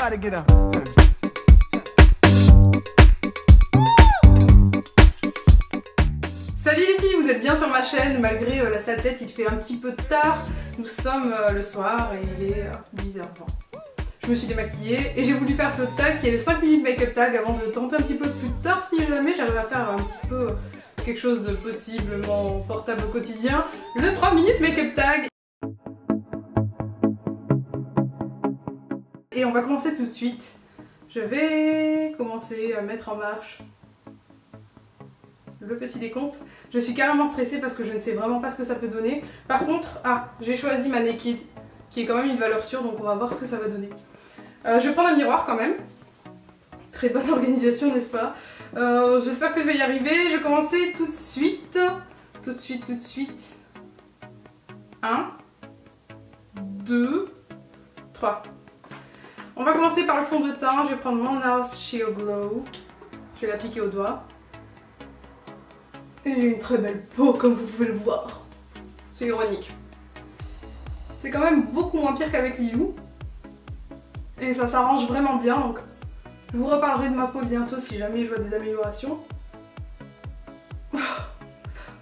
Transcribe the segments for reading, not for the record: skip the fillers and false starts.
Everybody get up. Salut les filles, vous êtes bien sur ma chaîne, malgré la sale tête, il fait un petit peu tard. Nous sommes le soir et il est 10h20. Je me suis démaquillée et j'ai voulu faire ce tag qui est le 5 minutes make-up tag avant de tenter un petit peu plus tard si jamais j'arrive à faire un petit peu quelque chose de possiblement portable au quotidien. Le 3 minutes make-up tag. Et on va commencer tout de suite. Je vais commencer à mettre en marche le petit décompte. Je suis carrément stressée parce que je ne sais vraiment pas ce que ça peut donner. Par contre, j'ai choisi ma Naked, qui est quand même une valeur sûre, donc on va voir ce que ça va donner. Je vais prendre un miroir quand même. Très bonne organisation, n'est-ce pas? J'espère que je vais y arriver. Je vais commencer tout de suite. Tout de suite. 1, 2, 3. On va commencer par le fond de teint. Je vais prendre mon NARS Sheer Glow. Je vais l'appliquer au doigt. Et j'ai une très belle peau comme vous pouvez le voir. C'est ironique. C'est quand même beaucoup moins pire qu'avec Lilou. Et ça s'arrange vraiment bien, donc je vous reparlerai de ma peau bientôt si jamais je vois des améliorations. Oh,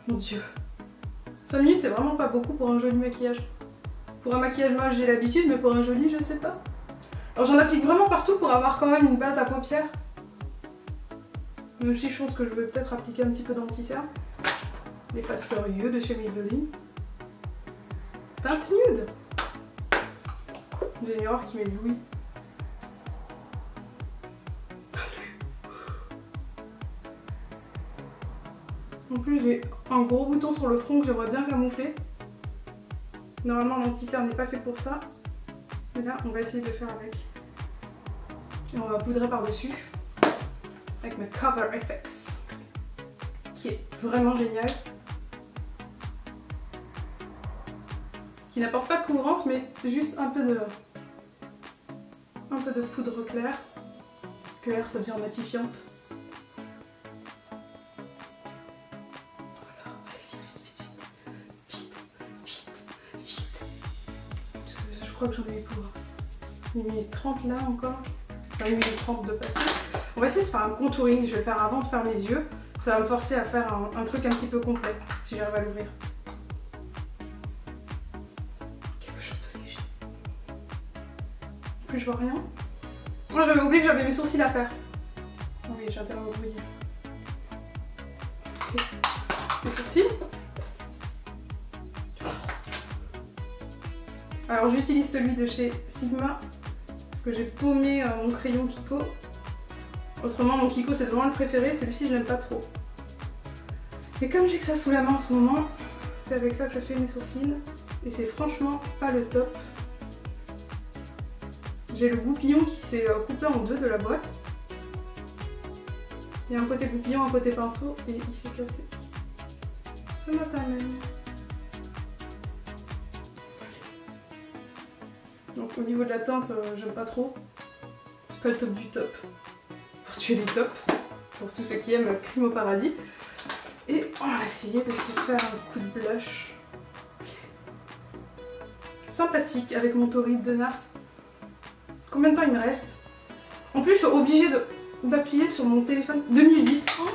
mon dieu. 5 minutes c'est vraiment pas beaucoup pour un joli maquillage. Pour un maquillage moche j'ai l'habitude, mais pour un joli je sais pas. Alors j'en applique vraiment partout pour avoir quand même une base à paupières. Même si je pense que je vais peut-être appliquer un petit peu d'anti-cerne. L'effaceur Yeux de chez Maybelline. Teinte nude. J'ai une miroir qui m'éblouit. En plus j'ai un gros bouton sur le front que j'aimerais bien camoufler. Normalement l'anti-cerne n'est pas fait pour ça. Mais là on va essayer de faire avec. Et on va poudrer par-dessus. Avec ma Cover FX. Qui est vraiment génial. Qui n'apporte pas de couvrance mais juste un peu de poudre claire. Claire ça veut dire matifiante. Je crois que j'en ai eu pour 1 minute 30 là encore. Enfin 1 minute 30 de passer. On va essayer de faire un contouring, je vais le faire avant de faire mes yeux. Ça va me forcer à faire un truc un petit peu complet, si j'arrive à l'ouvrir. Quelque chose de léger. En plus je vois rien. Oh, j'avais oublié que j'avais mes sourcils à faire. Oh oui, j'ai intérêt à m'oublier. Okay. Les sourcils. Alors j'utilise celui de chez Sigma parce que j'ai paumé mon crayon Kiko. Autrement mon Kiko c'est vraiment le préféré, celui-ci je l'aime pas trop. Et comme j'ai que ça sous la main en ce moment, c'est avec ça que je fais mes sourcils. Et c'est franchement pas le top. J'ai le goupillon qui s'est coupé en deux de la boîte. Il y a un côté goupillon, un côté pinceau et il s'est cassé ce matin même. Donc au niveau de la teinte, j'aime pas trop. C'est pas le top du top. Pour tuer les tops. Pour tous ceux qui aiment Crime au paradis. Et on va essayer de se faire un coup de blush. Sympathique avec mon Torrid de NARS. Combien de temps il me reste? En plus je suis obligée d'appuyer sur mon téléphone. 2 minutes 10. Oh,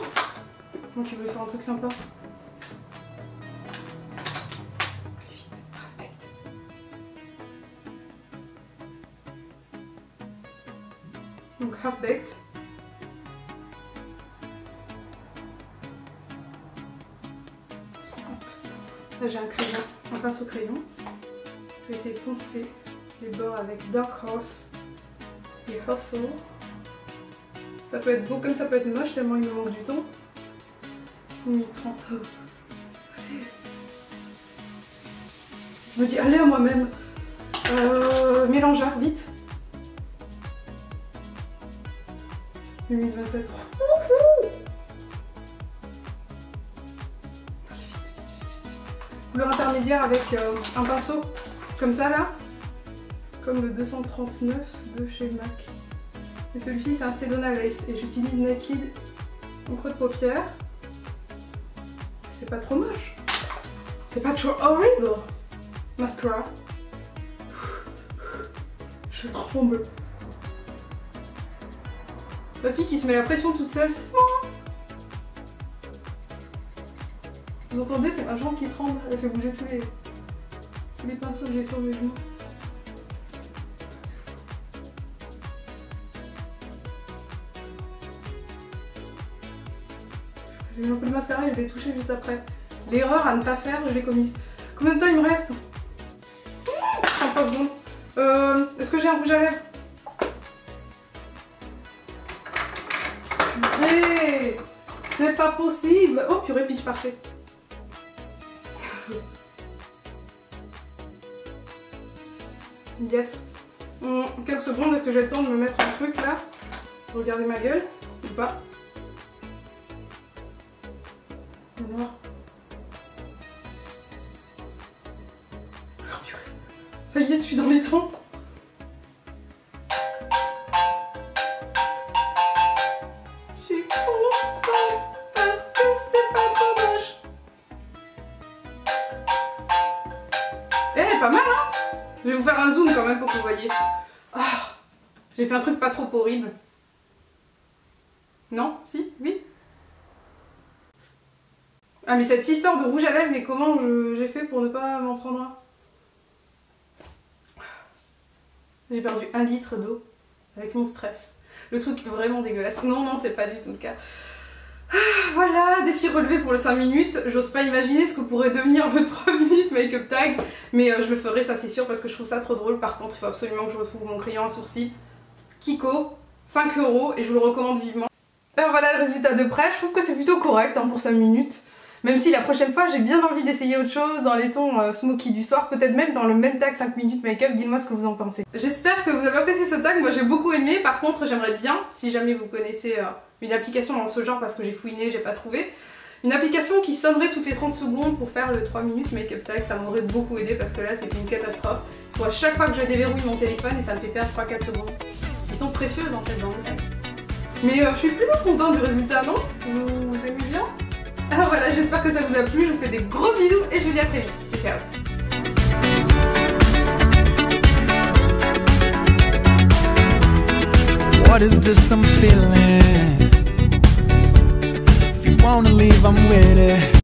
moi qui voulais faire un truc sympa. Donc half baked. Là j'ai un crayon, un pinceau crayon. Je vais essayer de foncer les bords avec Dark Horse et Hustle. Ça peut être beau comme ça peut être moche tellement il me manque du temps. 1 minute 30. Je me dis allez à moi-même. Mélangeur, vite. 1 minute 27. Couleur intermédiaire avec un pinceau comme ça là, comme le 239 de chez MAC. Et celui-ci c'est un Sedona Lace et j'utilise Naked en creux de paupière. C'est pas trop moche, c'est pas trop horrible. Mascara. Je tremble. La fille qui se met la pression toute seule, c'est moi. Vous entendez, c'est ma jambe qui tremble. Elle fait bouger tous les pinceaux que j'ai sur mes genoux. J'ai mis un peu de mascara et je l'ai touché juste après. L'erreur à ne pas faire, je l'ai commise. Combien de temps il me reste? 33 secondes. Est-ce que j'ai un rouge à lèvres? Purée, c'est pas possible. Oh purée, pitch parfait. 15 secondes, est-ce que j'ai le temps de me mettre un truc là? Regardez ma gueule, ou pas? Alors. Oh, purée. Ça y est, je suis dans les temps. Je suis contente parce que c'est pas trop moche. Elle est pas mal, hein? Je vais vous faire un zoom quand même pour que vous voyez. Ah, j'ai fait un truc pas trop horrible. Non? Si? Oui? Ah mais cette histoire de rouge à lèvres, mais comment j'ai fait pour ne pas m'en prendre un? J'ai perdu 1 litre d'eau avec mon stress. Le truc vraiment dégueulasse. Non, non, c'est pas du tout le cas. Voilà, défi relevé pour le 5 minutes. J'ose pas imaginer ce que pourrait devenir le 3 minutes make-up tag. Mais je le ferai, ça c'est sûr, parce que je trouve ça trop drôle. Par contre, il faut absolument que je retrouve mon crayon à sourcils. Kiko, 5 € et je vous le recommande vivement. Alors voilà le résultat de près. Je trouve que c'est plutôt correct hein, pour 5 minutes. Même si la prochaine fois j'ai bien envie d'essayer autre chose dans les tons smoky du soir, peut-être même dans le même tag 5 minutes make-up, dites-moi ce que vous en pensez. J'espère que vous avez apprécié ce tag, moi j'ai beaucoup aimé. Par contre j'aimerais bien, si jamais vous connaissez une application dans ce genre, parce que j'ai fouiné, j'ai pas trouvé, une application qui sonnerait toutes les 30 secondes pour faire le 3 minutes make-up tag, ça m'aurait beaucoup aidé parce que là c'était une catastrophe. Il faut à chaque fois que je déverrouille mon téléphone et ça me fait perdre 3-4 secondes. Qui sont précieuses en fait dans le tag. Mais je suis plutôt contente du résultat, non? Vous aimez bien? Alors voilà, j'espère que ça vous a plu, je vous fais des gros bisous et je vous dis à très vite. Ciao, ciao. What is this I'm feeling? If you wanna leave, I'm with it.